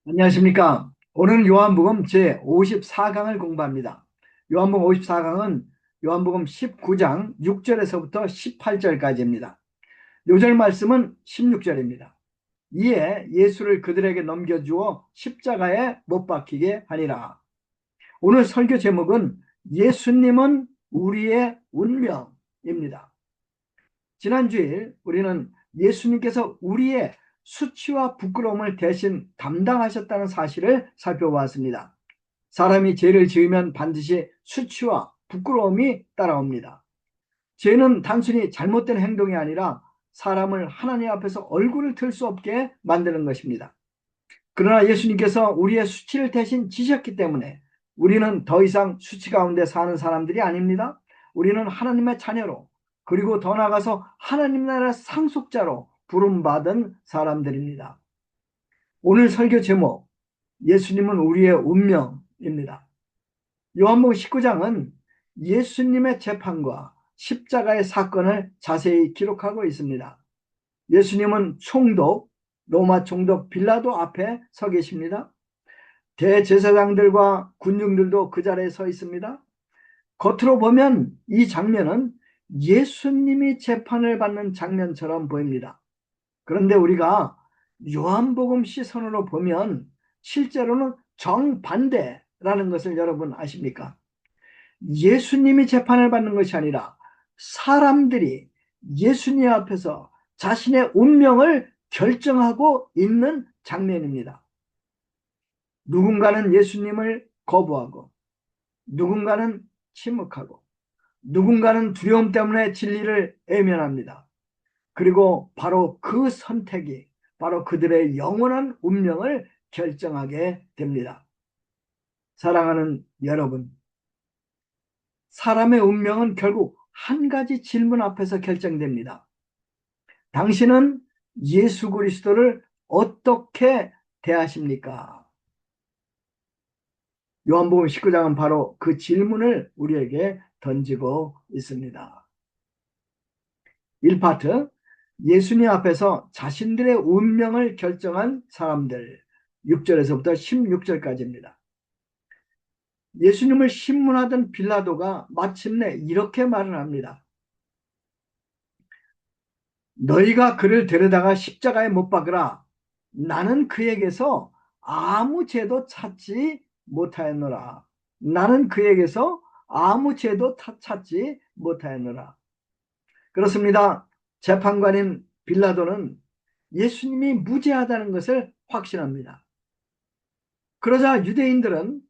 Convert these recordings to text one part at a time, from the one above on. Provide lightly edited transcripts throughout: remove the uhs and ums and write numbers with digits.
안녕하십니까. 오늘은 요한복음 제54강을 공부합니다. 요한복음 54강은 요한복음 19장 6절에서부터 18절까지입니다. 요절 말씀은 16절입니다. 이에 예수를 그들에게 넘겨주어 십자가에 못 박히게 하니라. 오늘 설교 제목은 예수님은 우리의 운명입니다. 지난 주일 우리는 예수님께서 우리의 수치와 부끄러움을 대신 담당하셨다는 사실을 살펴보았습니다. 사람이 죄를 지으면 반드시 수치와 부끄러움이 따라옵니다. 죄는 단순히 잘못된 행동이 아니라 사람을 하나님 앞에서 얼굴을 틀 수 없게 만드는 것입니다. 그러나 예수님께서 우리의 수치를 대신 지셨기 때문에 우리는 더 이상 수치 가운데 사는 사람들이 아닙니다. 우리는 하나님의 자녀로, 그리고 더 나아가서 하나님 나라 상속자로 부름받은 사람들입니다. 오늘 설교 제목, 예수님은 우리의 운명입니다. 요한복음 19장은 예수님의 재판과 십자가의 사건을 자세히 기록하고 있습니다. 예수님은 총독, 로마 총독 빌라도 앞에 서 계십니다. 대제사장들과 군중들도 그 자리에 서 있습니다. 겉으로 보면 이 장면은 예수님이 재판을 받는 장면처럼 보입니다. 그런데 우리가 요한복음 시선으로 보면 실제로는 정반대라는 것을 여러분 아십니까? 예수님이 재판을 받는 것이 아니라 사람들이 예수님 앞에서 자신의 운명을 결정하고 있는 장면입니다. 누군가는 예수님을 거부하고, 누군가는 침묵하고, 누군가는 두려움 때문에 진리를 외면합니다. 그리고 바로 그 선택이 바로 그들의 영원한 운명을 결정하게 됩니다. 사랑하는 여러분, 사람의 운명은 결국 한 가지 질문 앞에서 결정됩니다. 당신은 예수 그리스도를 어떻게 대하십니까? 요한복음 19장은 바로 그 질문을 우리에게 던지고 있습니다. 1파트, 예수님 앞에서 자신들의 운명을 결정한 사람들, 6절에서부터 16절까지입니다. 예수님을 신문하던 빌라도가 마침내 이렇게 말을 합니다. 너희가 그를 데려다가 십자가에 못 박으라. 나는 그에게서 아무 죄도 찾지 못하였노라. 나는 그에게서 아무 죄도 찾지 못하였노라. 그렇습니다. 재판관인 빌라도는 예수님이 무죄하다는 것을 확신합니다. 그러자 유대인들은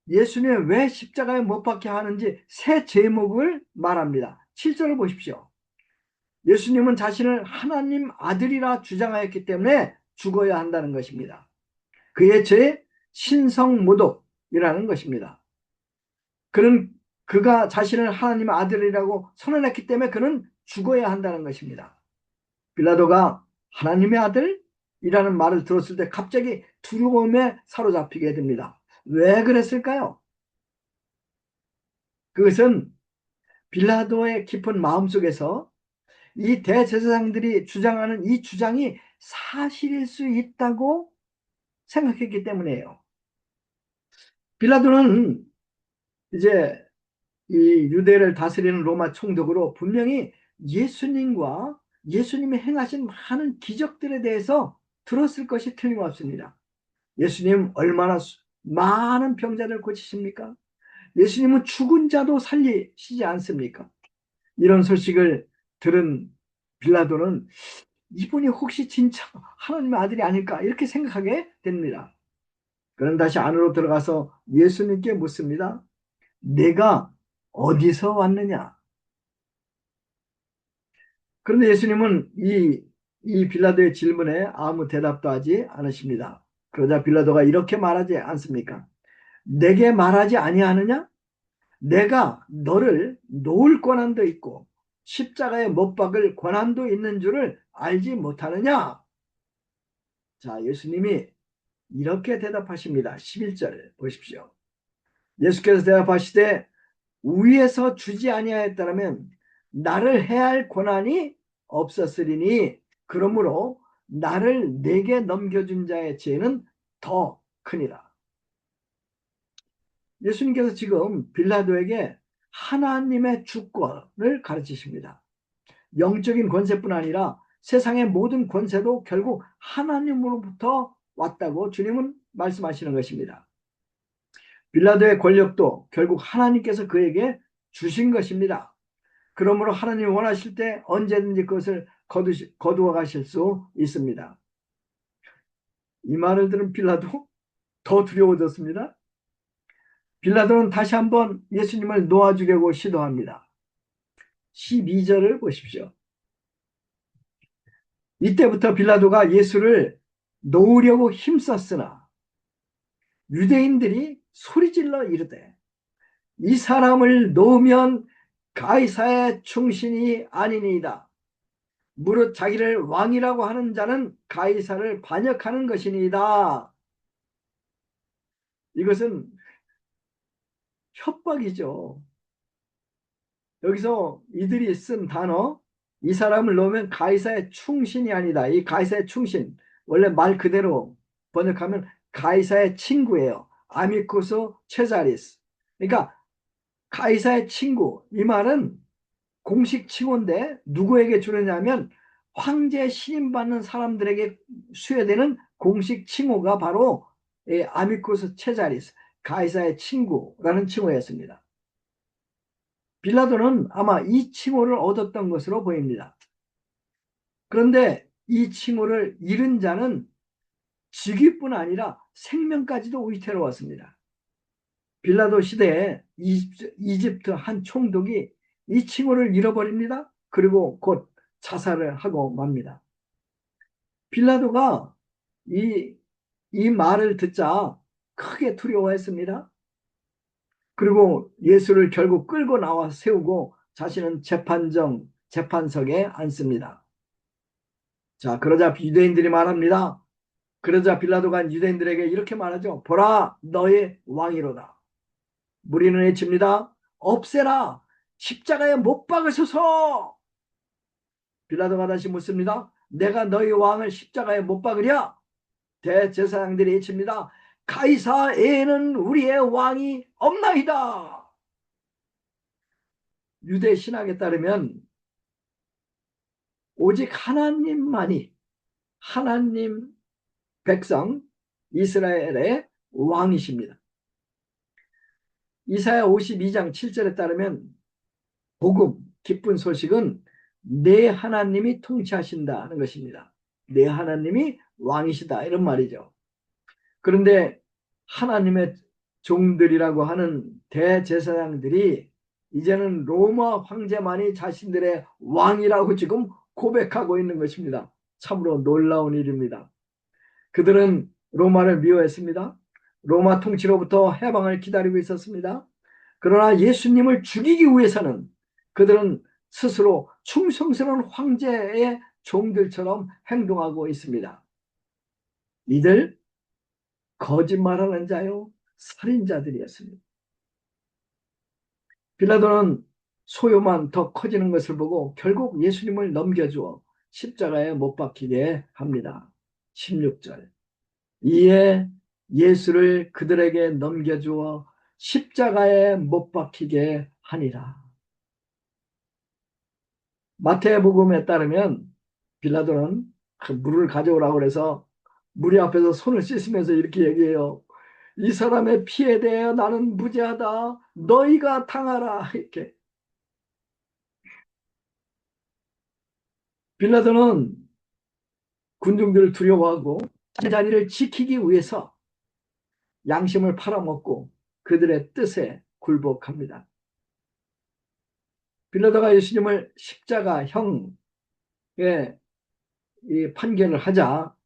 예수님을 왜 십자가에 못 박게 하는지 새 제목을 말합니다. 7절을 보십시오. 예수님은 자신을 하나님 아들이라 주장하였기 때문에 죽어야 한다는 것입니다. 그의 죄 신성모독이라는 것입니다. 그가 자신을 하나님 아들이라고 선언했기 때문에 그는 죽어야 한다는 것입니다. 빌라도가 하나님의 아들이라는 말을 들었을 때 갑자기 두려움에 사로잡히게 됩니다. 왜 그랬을까요? 그것은 빌라도의 깊은 마음속에서 이 대제사장들이 주장하는 이 주장이 사실일 수 있다고 생각했기 때문이에요. 빌라도는 이제 이 유대를 다스리는 로마 총독으로 분명히 예수님과 예수님이 행하신 많은 기적들에 대해서 들었을 것이 틀림없습니다. 예수님 얼마나 많은 병자를 고치십니까? 예수님은 죽은 자도 살리시지 않습니까? 이런 소식을 들은 빌라도는 이분이 혹시 진짜 하나님의 아들이 아닐까 이렇게 생각하게 됩니다. 그럼 다시 안으로 들어가서 예수님께 묻습니다. 내가 어디서 왔느냐? 그런데 예수님은 이 빌라도의 질문에 아무 대답도 하지 않으십니다. 그러자 빌라도가 이렇게 말하지 않습니까? 내게 말하지 아니하느냐? 내가 너를 놓을 권한도 있고 십자가에 못 박을 권한도 있는 줄을 알지 못하느냐? 자, 예수님이 이렇게 대답하십니다. 11절 보십시오. 예수께서 대답하시되 위에서 주지 아니하였다면 나를 해할 권한이 없었으리니 그러므로 나를 내게 넘겨준 자의 죄는 더 크니라. 예수님께서 지금 빌라도에게 하나님의 주권을 가르치십니다. 영적인 권세뿐 아니라 세상의 모든 권세도 결국 하나님으로부터 왔다고 주님은 말씀하시는 것입니다. 빌라도의 권력도 결국 하나님께서 그에게 주신 것입니다. 그러므로 하나님이 원하실 때 언제든지 그것을 거두어 가실 수 있습니다. 이 말을 들은 빌라도 더 두려워졌습니다. 빌라도는 다시 한번 예수님을 놓아주려고 시도합니다. 12절을 보십시오. 이때부터 빌라도가 예수를 놓으려고 힘썼으나 유대인들이 소리질러 이르되 이 사람을 놓으면 가이사의 충신이 아니니이다. 무릇 자기를 왕이라고 하는 자는 가이사를 반역하는 것이니이다. 이것은 협박이죠. 여기서 이들이 쓴 단어, 이 사람을 놓으면 가이사의 충신이 아니다. 이 가이사의 충신, 원래 말 그대로 번역하면 가이사의 친구예요. 아미쿠스 체자리스. 그러니까 가이사의 친구, 이 말은 공식 칭호인데 누구에게 주느냐면 황제 신임받는 사람들에게 수여되는 공식 칭호가 바로 아미쿠스 체자리스, 가이사의 친구라는 칭호였습니다. 빌라도는 아마 이 칭호를 얻었던 것으로 보입니다. 그런데 이 칭호를 잃은 자는 직위뿐 아니라 생명까지도 위태로웠습니다. 빌라도 시대에 이집트 한 총독이 이 칭호를 잃어버립니다. 그리고 곧 자살을 하고 맙니다. 빌라도가 이 말을 듣자 크게 두려워했습니다. 그리고 예수를 결국 끌고 나와 세우고 자신은 재판석에 앉습니다. 자, 그러자 유대인들이 말합니다. 그러자 빌라도가 유대인들에게 이렇게 말하죠. 보라, 너의 왕이로다. 무리는 외칩니다. 없애라, 십자가에 못 박으소서. 빌라도가 다시 묻습니다. 내가 너희 왕을 십자가에 못 박으랴? 대제사장들이 외칩니다. 가이사 외에는 우리의 왕이 없나이다. 유대 신학에 따르면 오직 하나님만이 하나님 백성 이스라엘의 왕이십니다. 이사야 52장 7절에 따르면 복음, 기쁜 소식은 내 하나님이 통치하신다는 것입니다. 내 하나님이 왕이시다 이런 말이죠. 그런데 하나님의 종들이라고 하는 대제사장들이 이제는 로마 황제만이 자신들의 왕이라고 지금 고백하고 있는 것입니다. 참으로 놀라운 일입니다. 그들은 로마를 미워했습니다. 로마 통치로부터 해방을 기다리고 있었습니다. 그러나 예수님을 죽이기 위해서는 그들은 스스로 충성스러운 황제의 종들처럼 행동하고 있습니다. 이들 거짓말하는 자요 살인자들이었습니다. 빌라도는 소요만 더 커지는 것을 보고 결국 예수님을 넘겨주어 십자가에 못 박히게 합니다. 16절. 이에 예수를 그들에게 넘겨주어 십자가에 못 박히게 하니라. 마태복음에 따르면 빌라도는 그 물을 가져오라고 해서 무리 앞에서 손을 씻으면서 이렇게 얘기해요. 이 사람의 피에 대해 나는 무죄하다. 너희가 당하라. 이렇게. 빌라도는 군중들을 두려워하고 자리를 지키기 위해서 양심을 팔아먹고 그들의 뜻에 굴복합니다. 빌라도가 예수님을 십자가형의 이 판결을 하자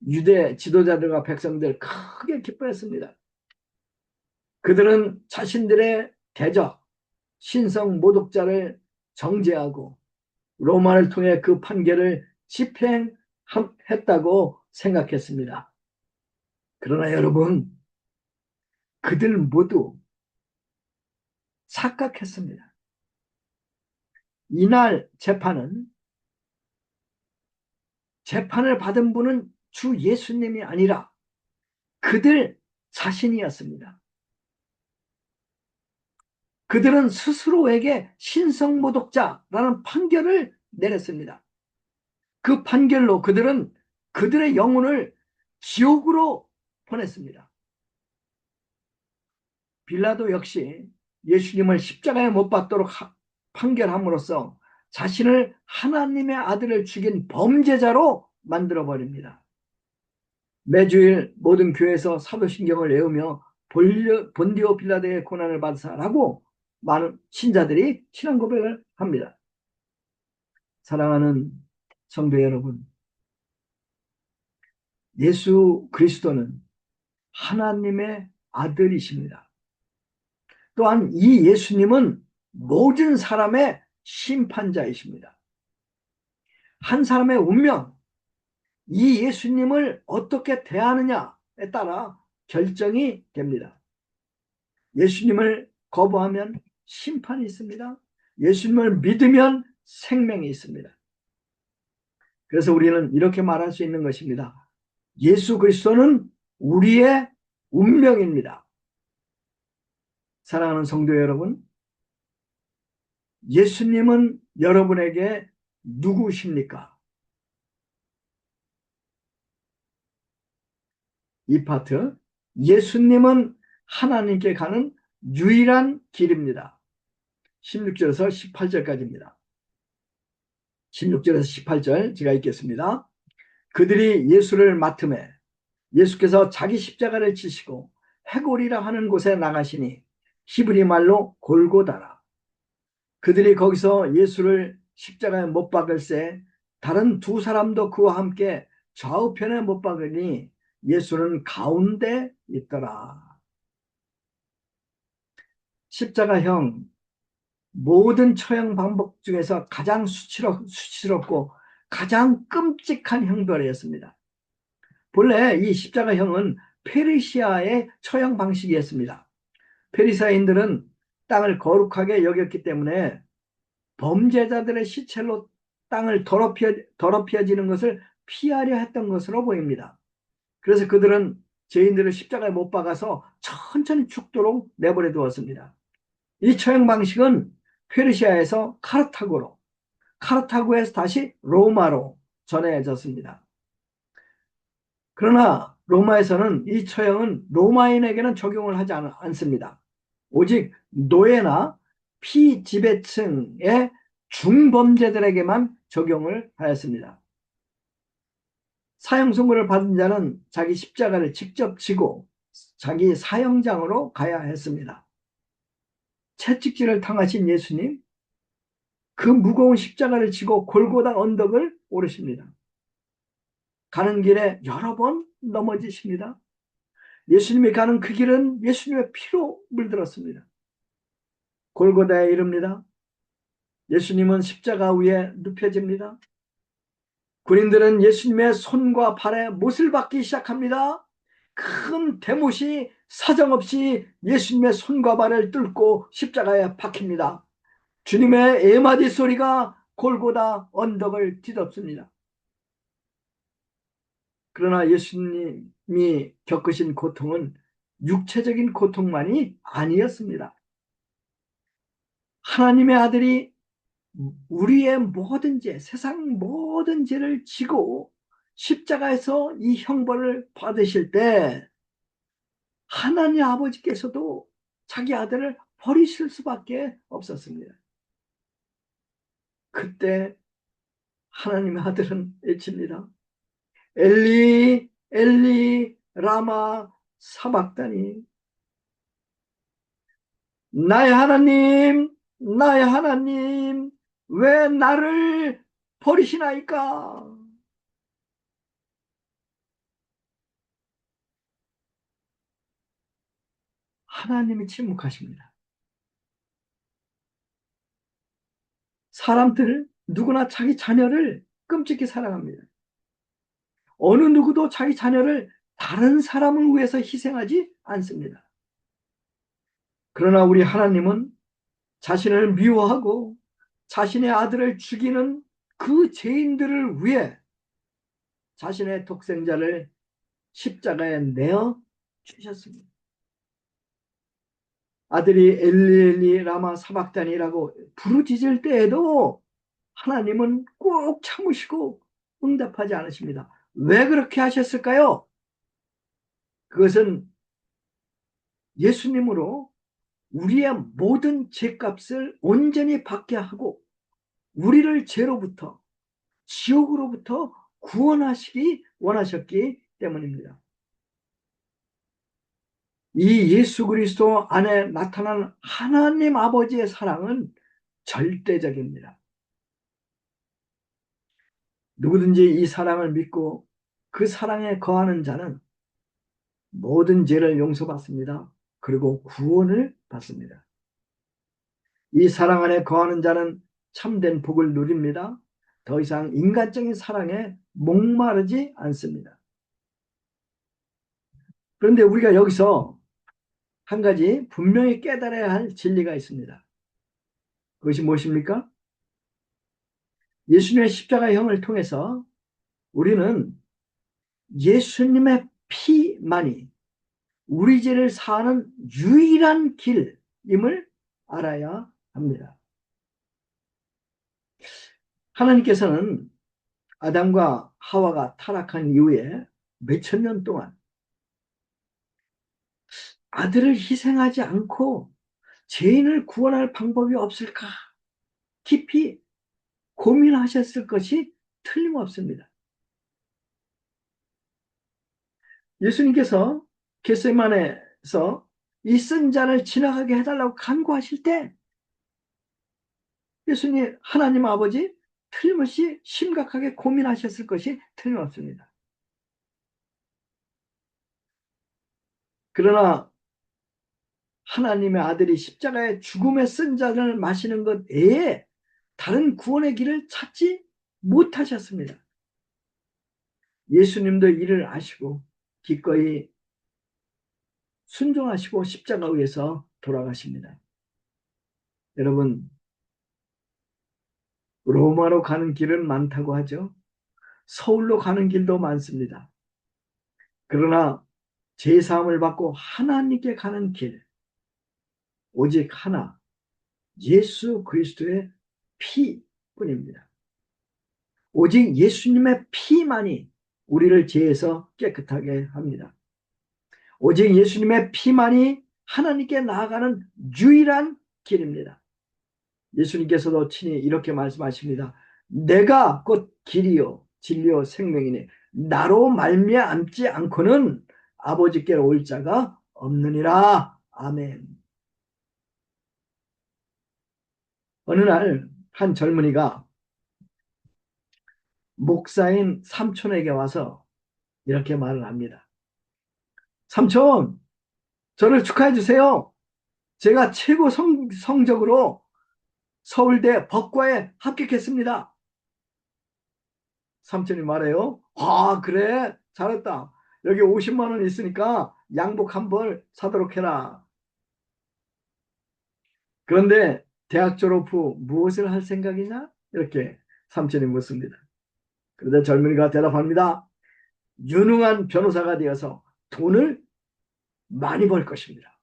유대 지도자들과 백성들 크게 기뻐했습니다. 그들은 자신들의 대적, 신성 모독자를 정죄하고 로마를 통해 그 판결을 집행했다고 생각했습니다. 그러나 여러분, 그들 모두 착각했습니다. 이날 재판을 받은 분은 주 예수님이 아니라 그들 자신이었습니다. 그들은 스스로에게 신성모독자라는 판결을 내렸습니다. 그 판결로 그들은 그들의 영혼을 지옥으로 보냈습니다. 빌라도 역시 예수님을 십자가에 못 박도록 판결함으로써 자신을 하나님의 아들을 죽인 범죄자로 만들어버립니다. 매주일 모든 교회에서 사도신경을 외우며 본디오 빌라도의 고난을 받으사라고 많은 신자들이 신앙 고백을 합니다. 사랑하는 성도 여러분, 예수 그리스도는 하나님의 아들이십니다. 또한 이 예수님은 모든 사람의 심판자이십니다. 한 사람의 운명, 이 예수님을 어떻게 대하느냐에 따라 결정이 됩니다. 예수님을 거부하면 심판이 있습니다. 예수님을 믿으면 생명이 있습니다. 그래서 우리는 이렇게 말할 수 있는 것입니다. 예수 그리스도는 우리의 운명입니다. 사랑하는 성도 여러분, 예수님은 여러분에게 누구십니까? 이 파트, 예수님은 하나님께 가는 유일한 길입니다. 16절에서 18절까지입니다. 16절에서 18절 제가 읽겠습니다. 그들이 예수를 맡음에 예수께서 자기 십자가를 지시고 해골이라 하는 곳에 나가시니 히브리 말로 골고다라. 그들이 거기서 예수를 십자가에 못 박을새 다른 두 사람도 그와 함께 좌우편에 못 박으니 예수는 가운데 있더라. 십자가형 모든 처형 방법 중에서 가장 수치롭고 가장 끔찍한 형벌이었습니다. 본래 이 십자가형은 페르시아의 처형 방식이었습니다. 페르시아인들은 땅을 거룩하게 여겼기 때문에 범죄자들의 시체로 땅을 더럽혀지는 것을 피하려 했던 것으로 보입니다. 그래서 그들은 죄인들을 십자가에 못 박아서 천천히 죽도록 내버려 두었습니다. 이 처형 방식은 페르시아에서 카르타고에서 다시 로마로 전해졌습니다. 그러나 로마에서는 이 처형은 로마인에게는 적용을 하지 않습니다. 오직 노예나 피지배층의 중범죄들에게만 적용을 하였습니다. 사형 선고를 받은 자는 자기 십자가를 직접 지고 자기 사형장으로 가야 했습니다. 채찍질을 당하신 예수님, 그 무거운 십자가를 지고 골고다 언덕을 오르십니다. 가는 길에 여러 번 넘어지십니다. 예수님이 가는 그 길은 예수님의 피로 물들었습니다. 골고다에 이릅니다. 예수님은 십자가 위에 눕혀집니다. 군인들은 예수님의 손과 발에 못을 박기 시작합니다. 큰 대못이 사정없이 예수님의 손과 발을 뚫고 십자가에 박힙니다. 주님의 애마디 소리가 골고다 언덕을 뒤덮습니다. 그러나 예수님이 겪으신 고통은 육체적인 고통만이 아니었습니다. 하나님의 아들이 우리의 모든 죄, 세상 모든 죄를 지고 십자가에서 이 형벌을 받으실 때 하나님 아버지께서도 자기 아들을 버리실 수밖에 없었습니다. 그때 하나님의 아들은 외칩니다. 엘리 엘리 라마 사박다니, 나의 하나님 왜 나를 버리시나이까. 하나님이 침묵하십니다. 사람들 누구나 자기 자녀를 끔찍히 사랑합니다. 어느 누구도 자기 자녀를 다른 사람을 위해서 희생하지 않습니다. 그러나 우리 하나님은 자신을 미워하고 자신의 아들을 죽이는 그 죄인들을 위해 자신의 독생자를 십자가에 내어 주셨습니다. 아들이 엘리 라마 사박단이라고 부르짖을 때에도 하나님은 꼭 참으시고 응답하지 않으십니다. 왜 그렇게 하셨을까요? 그것은 예수님으로 우리의 모든 죄값을 온전히 받게 하고 우리를 죄로부터 지옥으로부터 구원하시기 원하셨기 때문입니다. 이 예수 그리스도 안에 나타난 하나님 아버지의 사랑은 절대적입니다. 누구든지 이 사랑을 믿고 그 사랑에 거하는 자는 모든 죄를 용서받습니다. 그리고 구원을 받습니다. 이 사랑 안에 거하는 자는 참된 복을 누립니다. 더 이상 인간적인 사랑에 목마르지 않습니다. 그런데 우리가 여기서 한 가지 분명히 깨달아야 할 진리가 있습니다. 그것이 무엇입니까? 예수님의 십자가형을 통해서 우리는 예수님의 피만이 우리 죄를 사하는 유일한 길임을 알아야 합니다. 하나님께서는 아담과 하와가 타락한 이후에 몇천 년 동안 아들을 희생하지 않고 죄인을 구원할 방법이 없을까 깊이 고민하셨을 것이 틀림없습니다. 예수님께서 겟세마네에서 이 쓴 잔을 지나가게 해달라고 간구하실 때 예수님 하나님 아버지 틀림없이 심각하게 고민하셨을 것이 틀림없습니다. 그러나 하나님의 아들이 십자가의 죽음의 쓴 잔을 마시는 것 외에 다른 구원의 길을 찾지 못하셨습니다. 예수님도 이를 아시고 기꺼이 순종하시고 십자가 위에서 돌아가십니다. 여러분, 로마로 가는 길은 많다고 하죠. 서울로 가는 길도 많습니다. 그러나 제사함을 받고 하나님께 가는 길 오직 하나, 예수 그리스도의 피뿐입니다. 오직 예수님의 피만이 우리를 죄에서 깨끗하게 합니다. 오직 예수님의 피만이 하나님께 나아가는 유일한 길입니다. 예수님께서도 친히 이렇게 말씀하십니다. 내가 곧 길이요 진리요 생명이니 나로 말미암지 않고는 아버지께로 올 자가 없느니라. 아멘. 어느 날 한 젊은이가 목사인 삼촌에게 와서 이렇게 말을 합니다. 삼촌, 저를 축하해 주세요. 제가 최고 성적으로 서울대 법과에 합격했습니다. 삼촌이 말해요. 아, 그래? 잘했다. 여기 50만 원 있으니까 양복 한 벌 사도록 해라. 그런데 대학 졸업 후 무엇을 할 생각이냐? 이렇게 삼촌이 묻습니다. 그러자 젊은이가 대답합니다. 유능한 변호사가 되어서 돈을 많이 벌 것입니다.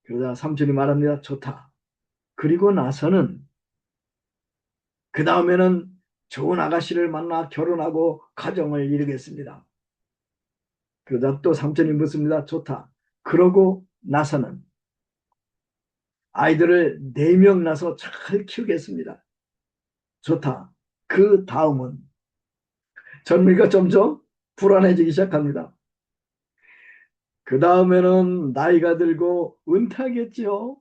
그러자 삼촌이 말합니다. 좋다. 그리고 나서는 그 다음에는 좋은 아가씨를 만나 결혼하고 가정을 이루겠습니다. 그러자 또 삼촌이 묻습니다. 좋다. 그러고 나서는 아이들을 4명 낳아서 잘 키우겠습니다. 좋다. 그 다음은 젊은이가 점점 불안해지기 시작합니다. 그 다음에는 나이가 들고 은퇴하겠지요.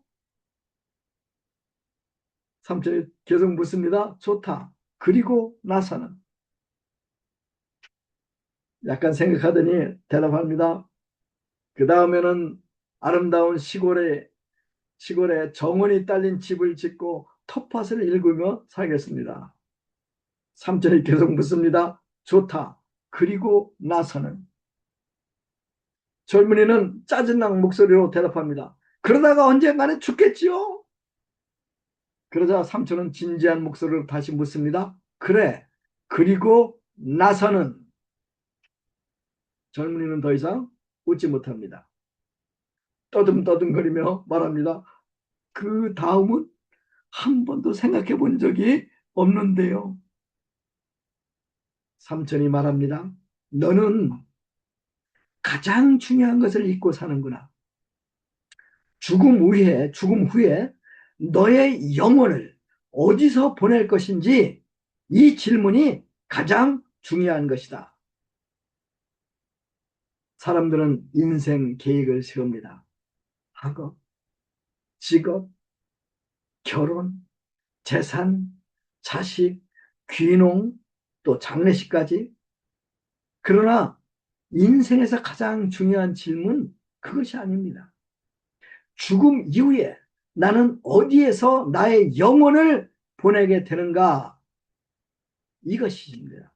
삼촌이 계속 묻습니다. 좋다. 그리고 나서는 약간 생각하더니 대답합니다. 그 다음에는 아름다운 시골에 정원이 딸린 집을 짓고 텃밭을 일구며 살겠습니다. 삼촌이 계속 묻습니다. 좋다. 그리고 나서는 젊은이는 짜증난 목소리로 대답합니다. 그러다가 언젠가는 죽겠지요? 그러자 삼촌은 진지한 목소리로 다시 묻습니다. 그래. 그리고 나서는 젊은이는 더 이상 웃지 못합니다. 떠듬떠듬거리며 말합니다. 그 다음은 한 번도 생각해 본 적이 없는데요. 삼촌이 말합니다. 너는 가장 중요한 것을 잊고 사는구나. 죽음 후에 너의 영혼을 어디서 보낼 것인지 이 질문이 가장 중요한 것이다. 사람들은 인생 계획을 세웁니다. 학업, 직업, 결혼, 재산, 자식, 귀농, 또 장례식까지. 그러나 인생에서 가장 중요한 질문 그것이 아닙니다. 죽음 이후에 나는 어디에서 나의 영혼을 보내게 되는가? 이것입니다.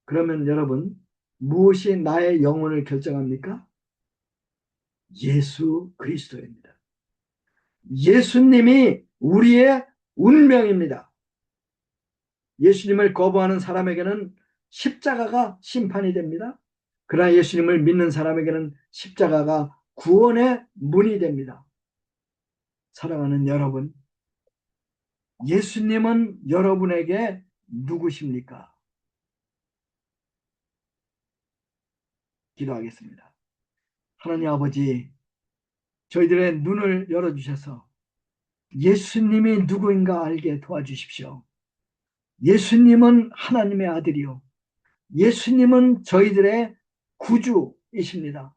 그러면 여러분, 무엇이 나의 영혼을 결정합니까? 예수 그리스도입니다. 예수님이 우리의 운명입니다. 예수님을 거부하는 사람에게는 십자가가 심판이 됩니다. 그러나 예수님을 믿는 사람에게는 십자가가 구원의 문이 됩니다. 사랑하는 여러분, 예수님은 여러분에게 누구십니까? 기도하겠습니다. 하나님 아버지, 저희들의 눈을 열어주셔서 예수님이 누구인가 알게 도와주십시오. 예수님은 하나님의 아들이요. 예수님은 저희들의 구주이십니다.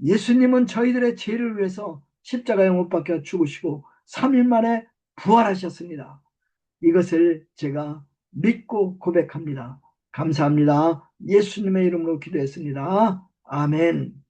예수님은 저희들의 죄를 위해서 십자가에 못 박혀 죽으시고 3일 만에 부활하셨습니다. 이것을 제가 믿고 고백합니다. 감사합니다. 예수님의 이름으로 기도했습니다. 아멘.